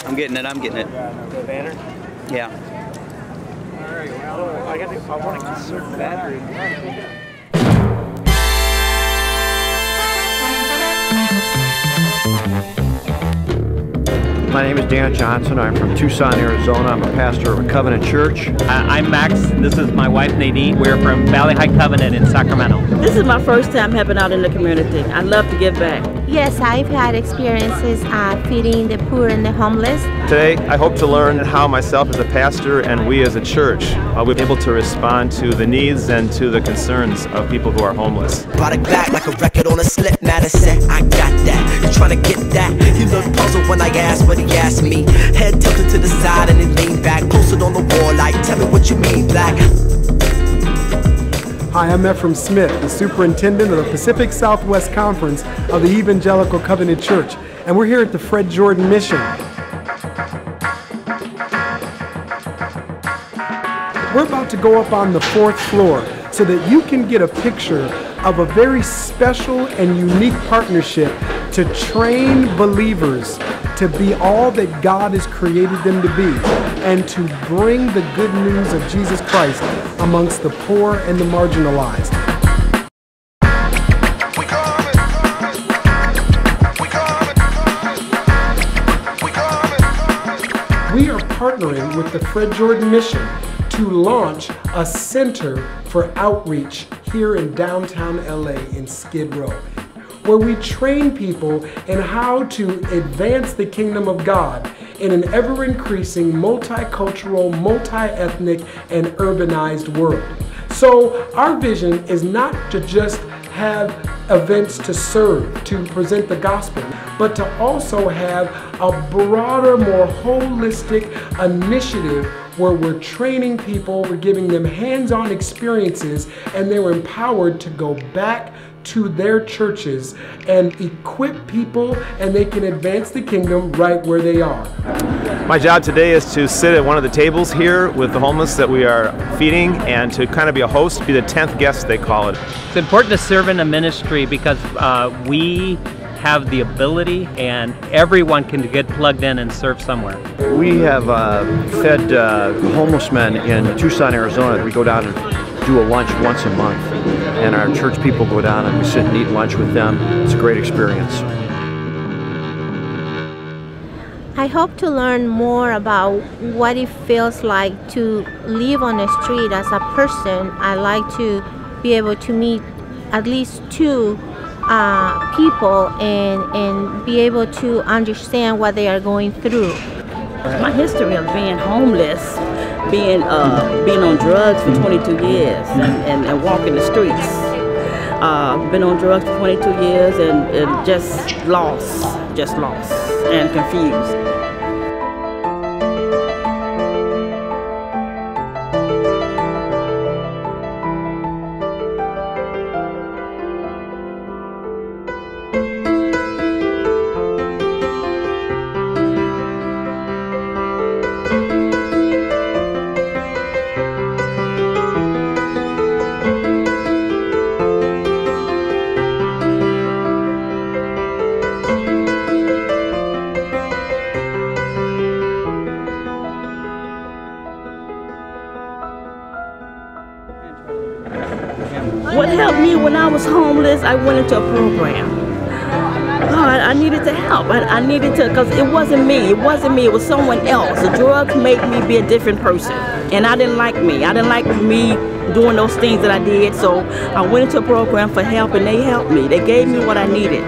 I'm getting it. The banner? Yeah. All right, well, I want to conserve battery. My name is Dan Johnson. I'm from Tucson, Arizona. I'm a pastor of a Covenant church. I'm Max. This is my wife, Nadine. We're from Valley High Covenant in Sacramento. This is my first time helping out in the community. I love to give back. Yes, I've had experiences feeding the poor and the homeless. Today, I hope to learn how myself as a pastor and we as a church will be able to respond to the needs and to the concerns of people who are homeless. Brought it back like a record on a slip, Madison. I got that. You trying to get that? He looked puzzled when I asked what he asked me. Head tilted to the side and he leaned back, posted on the wall like, tell me what you mean, black. Hi, I'm Efrem Smith, the Superintendent of the Pacific Southwest Conference of the Evangelical Covenant Church, and we're here at the Fred Jordan Mission. We're about to go up on the 4th floor so that you can get a picture of a very special and unique partnership to train believers to be all that God has created them to be, and to bring the good news of Jesus Christ amongst the poor and the marginalized. We are partnering with the Fred Jordan Mission to launch a center for outreach here in downtown LA in Skid Row, where we train people in how to advance the kingdom of God in an ever-increasing multicultural, multi-ethnic, and urbanized world. So our vision is not to just have events to serve, to present the gospel, but to also have a broader, more holistic initiative where we're training people, we're giving them hands-on experiences, and they're empowered to go back to their churches and equip people, and they can advance the kingdom right where they are. My job today is to sit at one of the tables here with the homeless that we are feeding and to kind of be a host, be the 10th guest, they call it. It's important to serve in a ministry because we have the ability and everyone can get plugged in and serve somewhere. We have fed homeless men in Tucson, Arizona. We go down and do a lunch once a month, and our church people go down and we sit and eat lunch with them. It's a great experience. I hope to learn more about what it feels like to live on the street as a person. I like to be able to meet at least 2 people and be able to understand what they are going through. My history of being homeless, being on drugs for 22 years and walking the streets. Been on drugs for 22 years and just lost and confused. What helped me when I was homeless, I went into a program. God, I needed to help. I needed to, because it wasn't me. It was someone else. The drugs made me be a different person. And I didn't like me. I didn't like me doing those things that I did. So I went into a program for help, and they helped me. They gave me what I needed.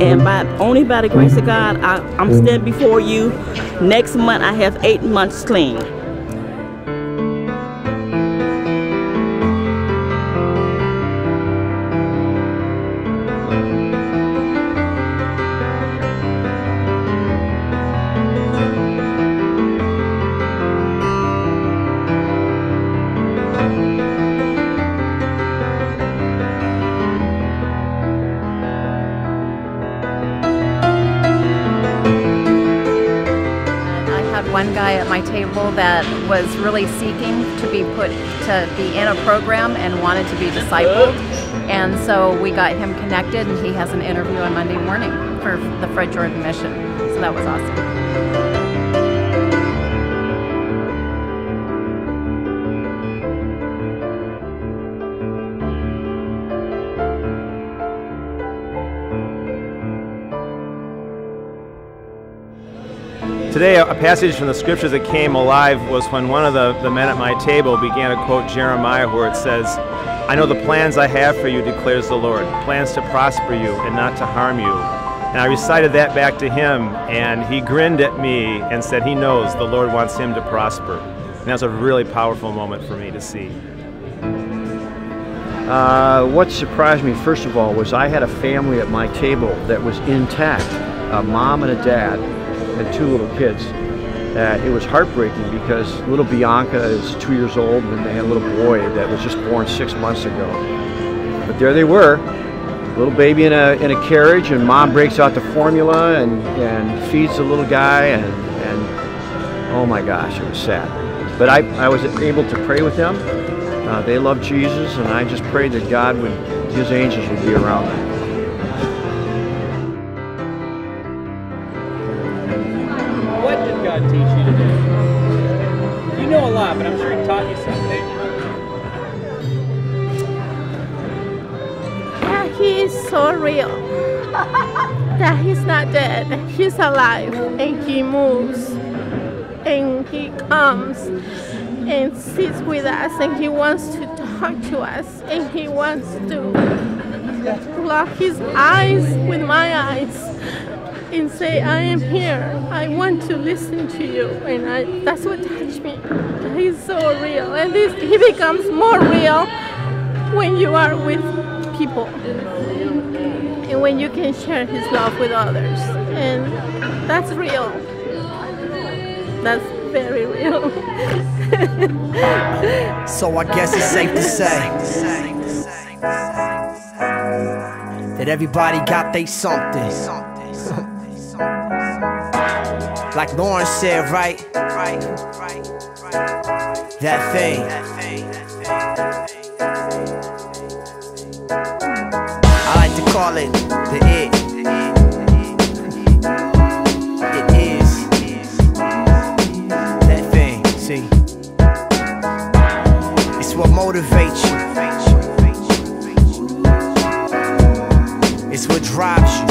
And only by the grace of God, I'm standing before you. Next month, I have 8 months clean. one guy at my table that was really seeking to be in a program and wanted to be discipled. And so we got him connected, and he has an interview on Monday morning for the Fred Jordan Mission. So that was awesome. Today, a passage from the scriptures that came alive was when one of the men at my table began to quote Jeremiah, where it says, "I know the plans I have for you, declares the Lord, plans to prosper you and not to harm you." And I recited that back to him, and he grinned at me and said he knows the Lord wants him to prosper. And that was a really powerful moment for me to see. What surprised me, first of all, was I had a family at my table that was intact, a mom and a dad, and 2 little kids. It was heartbreaking because little Bianca is 2 years old, and they had a little boy that was just born 6 months ago. But there they were, little baby in a carriage, and mom breaks out the formula and feeds the little guy, and oh my gosh, it was sad. But I was able to pray with them. They love Jesus, and I just prayed that God His angels would be around them. What did God teach you today? You know a lot, but I'm sure He taught you something. That He is so real. That He's not dead. He's alive, and He moves, and He comes and sits with us, and He wants to talk to us, and He wants to lock His eyes with my eyes and say, I am here, I want to listen to you. And that's what touched me. He's so real, and He becomes more real when you are with people and when you can share His love with others, and that's real. That's very real. So I guess it's safe to say that everybody got they something. Like Lauren said, right? That thing. I like to call it the it. It is that thing, see? It's what motivates you. It's what drives you.